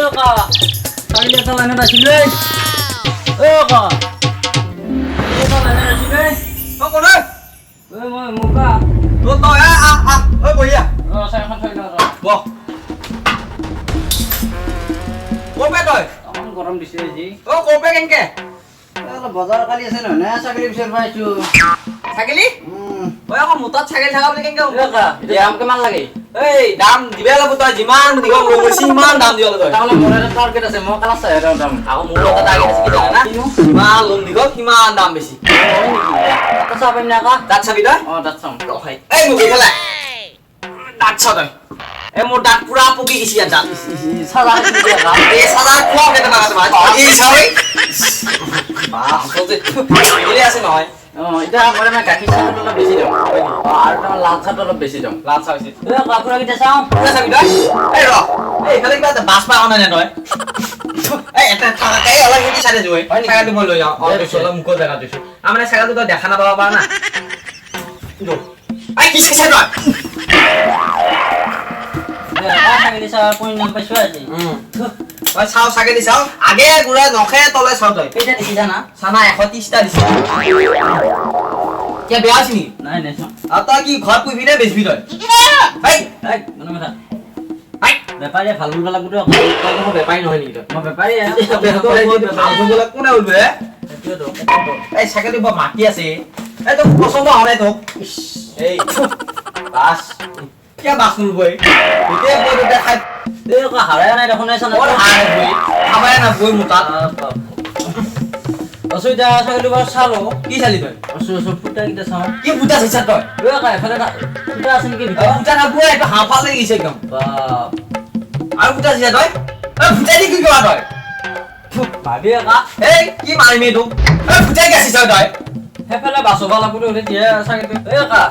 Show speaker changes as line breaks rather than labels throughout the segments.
Kak. Kali dia salah nada sini. Kak. Dia salah nada sini.
Không có đây.
Muka.
Tôi ơi bồi à.
Saya akan saya dah.
Bo. Cô biết rồi.
Kamu koram di sini ji.
Cô biết anh kìa.
Kalau bazar kali aja nih, naya sakit bisa baju.
Sakili? Ôi con một tát sakili thằng bên kênh
Iya kak. Itu jam keman lagi.
Ê, đam di bela putra jiman, di bawah lumur siman đam di bawah.
Tahu lah, mulai target saya mau kalah saya dong.
Aku mulu kata kita sekitar na. Siman lum di bawah siman đam besi.
Terus apa ini kak?
Dat sabi dah?
Oh, datang.
Rồi. Ê, một cái thế này. Dat sao rồi? Em một dat pura puki isi dat.
Salah itu dia kak.
Ê, sao ra qua cái tama tama. Ê, sao ấy? Bah, sao thế? Ini asing nói.
Oh, itu apa namanya kaki saya dulu besi dong. Oh, ada nama lancar dulu besi dong.
Làm sao vậy?
Iya kak, kurang kita sang.
Dat sabi dah? Ê rồi. Ê, cái này ta bas pa ona này rồi. Ê, thằng cái ở đây cái sao rồi? Saya tu mau lo ya. Oh, tu soal muka dah tu. Amane saya tu dah দেখা না বাবা না. Itu. Ay, kisah saya rồi.
Ya, kak ini saya punya sampai suara sih.
Oi sao saগে di sao? Age gura nokhe tole sao toi.
Beda di sana.
Sana 130 টা দিছি। কে বেয়া আছিনি?
Nah, ini sama.
আতা কি ঘর পুইবি না বেচবি তই? হাই,
Mana mana.
হাই।
Beparnya ভাল ভাল লাগু দিয়ক।
তই কোনো বেপাই নহয় নেকি তই?
Mau bepari ya.
ভাল বলে কোনে উলবে?
Itu dong.
এই সাইকেল দিব মাটি আছে। এই তো পছন্দ হরে তো। এই বাস। কে বাস নুলবই? এতে বই দেখাই
Dia kok haraya নাই দেখোন sana.
ওর হারে বই। আমায় না বই মুতা।
অসুবিধা আছে কিন্তু বৰ চালো।
কি চালি তই?
অসু ফুটা কিটা চাও।
কি বুটা চাইছা তই?
Dia kok এফালে ফুটা আছে নেকি ভিতৰত?
বুটা না বই এটা হাফাল লাগি গিছে একদম।
বাপ।
আৰু বুটা চাইছা তই? এই বুটা দি কি কৰা তই?
ভাবি কা
এই কি মাৰিমি তোক? এই বুটা কি আছিছ তই?
হেফালে বাছবা লাগু দে দিয়া চাগে এ কা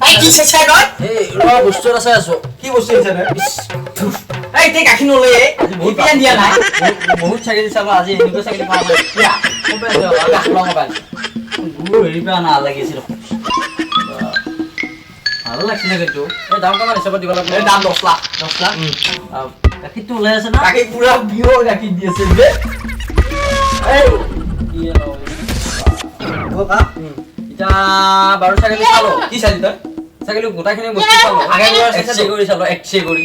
এই কি চাইছা তই?
এই ৰ বস্তু আছে আছো।
কি বস্তু আছে তই? এই তে গাখীৰ নলে এতিয়া দিয়া নাই।
বহুত চাগে চাবা আজি এনেকৈ চাগে পাব দিয়া মোবাইল দিও গাখীৰ মোবাইল গুৰু হেৰি পা না লাগিছিল ভাল লাগিছিল কিন্তু এই দাম কিমান হিচাপত দিব লাগিব
এই দাম 10 লাখ
10 লাখ গাখীৰটো ওলাই আছে না
গাখীৰ পুৰা বিয়ৰ গাখীৰ দি আছে যে
এই কি
ও কা
এটা বাৰু চাগে চালো
কি চালি তই?
চাগে গোটাখিনি বস্তু চালো
আগে
এক্সে কৰি চালো এক্সে কৰি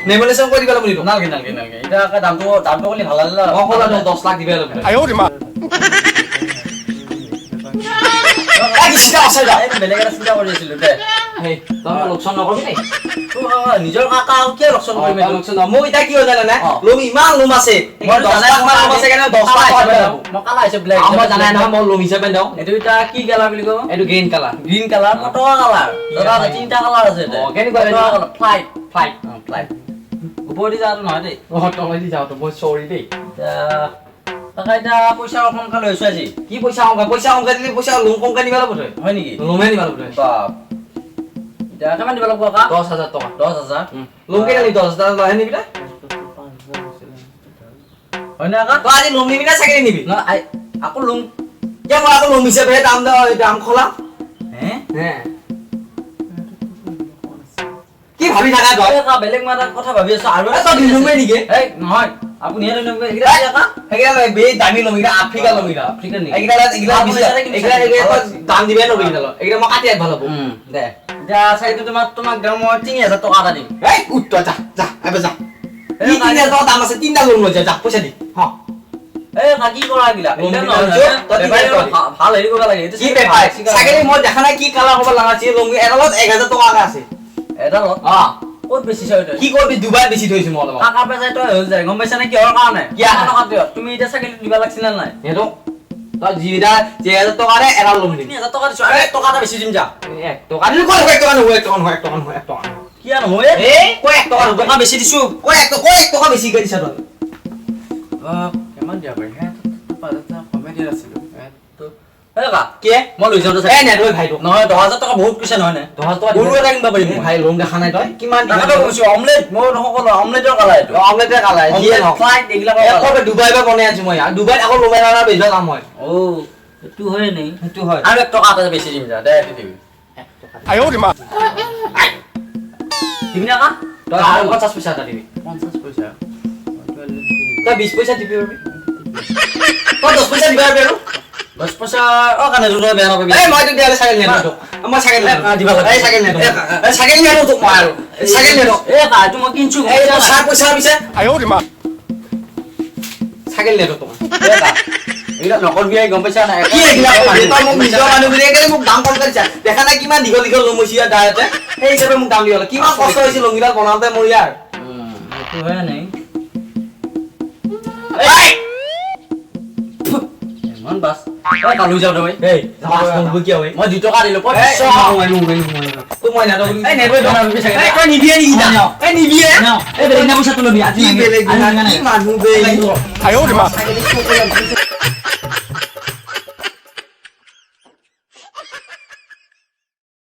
নেমুলেশ্যন কৰি দিব লাগিব
নালগে নালগে নালগে এটা দামটো কলি ভাল লাগিল
মই ক'লা 10 লাখ দিবে লাগিব।
আই ও রে মা
এই চিন্তা আছে যা।
বেলেগ এটা চিন্তা কৰি আছিলো দে
এই
তই লোকচান নকৰিবি নি নিজৰ কাকা কি লোকচান কৰিবি
লোকচান মই ইটা কি হৈ জানা নাই
অ।
লোম ইমান লোম আছে মই 10 লাখ মান লোম আছে কাৰণে 10 লাখ হিচাপে দাম
মই কালা হৈছে ব্লেক
মই জানাই নহয় মই লোম হিচাপে দাও
এইটো এটা কি কালাৰ বুলি কব
এইটো গ্ৰীণ কালাৰ
গ্ৰীণ কালাৰ পটকা কালাৰ দাদা তিনটা কালাৰ আছে
অ, কেনেকুৱা
পটকা কালাৰ ফ্লাইট
ফ্লাইট
ফ্লাইট ওপৰদি যাওঁটো নহয় দেই
অ তলেদি যাও তো মই সৰি দেই
কাকা এতিয়া পইচা অকণ কাল হৈছো আজি
কি পইচা অংকা দিলে পইচা লোম কমকে নিবা লাগিব তই
হয় নেকি
লোমে নিবা লাগিব তই
বাপ এতিয়া কিমান দিব লাগিব কাকা
10,000 টকা
10,000
লোম কেইটা নি 10,000 লহে নিবি না
হয় না কাকা
তই আজি লোম নিবি না চাকৰি নিবি
ন আকৌ লুং
কে মই আকৌ লোম হিচাপে দাম খোলা
হে
হে কি ভাবি থাকা তই
কাকা বেলেগ মাৰ কথা ভাবি আছো আৰু
তই লোমে নেকি
এই নহয় আপুনি হেৰি নকৰিব এইকেইটা কাকা
হেগিলা বে দামী লোম এটা আফ্ৰিকা লোম এটা
আফ্ৰিকা নেকি
এগিলা দাম দিবে নবি এগিলা এগিলা মই কাটি ভাল হ'ব
দে এতিয়া চাইটো তোমাক দাম মই 3,000 টকা এটা দিম
এই উত্তৰ যা আবে যা কি 3,000 দাম আছে তিনটা লোম লৈ যা পইচা দি হ
এই কাকি কৰা গিলা ভাল হেৰি কৰিব লাগে
কি পেপাৰ চাকৰি মই দেখা নাই কি কালাৰ হ'ব লাগা আছে লোম এডালত 1,000 টকা আছে
এডালত ক'ত বেছি চাই তই
কি কৰবি দুবাৰ বেছি থৈছো মই অলপ
কাকা পেজাই তই হৈ যায় গম পাইছা নে কিহৰ কাৰণে
কিয়?
তুমি এতিয়া চাগে দিবা লাগিছিল নে নাই
হেটো তই জিৰা 1,000 টকাৰে এডাল লোম দিবি
3,000 টকা দিছো আৰু 1 টকা এটা বেছি দিম যা
1 টকা দিলে কত 1 টকা নহয় 1 টকা নহয় 1 টকা নহয় 1 টকা
কিয়া নহয়
এ কই 1 টকা
টকা বেছি দিছো
কই 1 টকা বেছি কৰি দিছ তই
কিমান দিয়া পাৰি হে পাঁচটা কমে দিয়া আছিল এই কাকা
কি
মই লৈ যাওঁ
এ নে তই ভাইটো
নহয় 10,000 টকা বহুত কৈছে নহয় নে
10,000 টকা
গৰু এটা কিনিব পাৰিম
ভাই লোম দেখা নাই তই কিমান
তাকে কৈছো অমলেট মই নকলো অমলেটৰ কালাৰ এইটো
অমলেটে কালাৰ যিয়ে নহওক
ফ্লাইট এইগিলা
একবাৰ ডুবাই বা বনাই আছো মই ডুবাইত আকৌ লোম এটা বেজা যাম মই
ও এইটো হয় নেকি
সেইটো হয়
আৰু 1 টকা এটা বেছি দিম যা দে দিবি
আই ও রে মা
দিবি না কা
তই আৰু 50 পইচা এটা দিবি
50 পইচা
তই 20 পইচা দিবি পাৰবি তই 10 পইচা দিবা পাৰবি আৰু
10 পইচা কাৰণে তোৰ বেয়া নাপাবি
এই মই তোক দিয়ালে চাইকেল নিয়া তোক মই চাইকেল নিয়া
দিবা লাগে
এই চাইকেল নিয়া এই চাইকেল নিয়া তোক মই আৰু চাইকেল নিয়া
এ কাটো মই কিনছো
এই চাৰ পইচা পিছে চাইকেল নিয়া তোক
এইলা নকৰবি গম পাইছা না
কি এইগিলা তই মোক নিজৰ মানুহ বুলি একেবাৰে মোক দাম কম কৰিছা দেখা নাই কিমান দীঘল দীঘল লমৈছি ইয়াৰ দায়তে সেই হিচাপে মোক দাম দিবলে কিমান কষ্ট হৈছিল লংগিডাল বনাওঁতে মোৰ ইয়াৰ
এইটো হয় নাই মন বাস এই কালু যাও তই এই
বাস কৰিব কি হয়
মই 2 টকা দিলো 25
তোক মই নাটো
এই নেবে বনাবি চাগে
এই তই নিবিয়ে নেকি এই নিবিয়ে
এই বেলেগ না পইচা তুলবি আজি
কি বেলেগ
নাই
মানুহ বে
哎呦我的妈！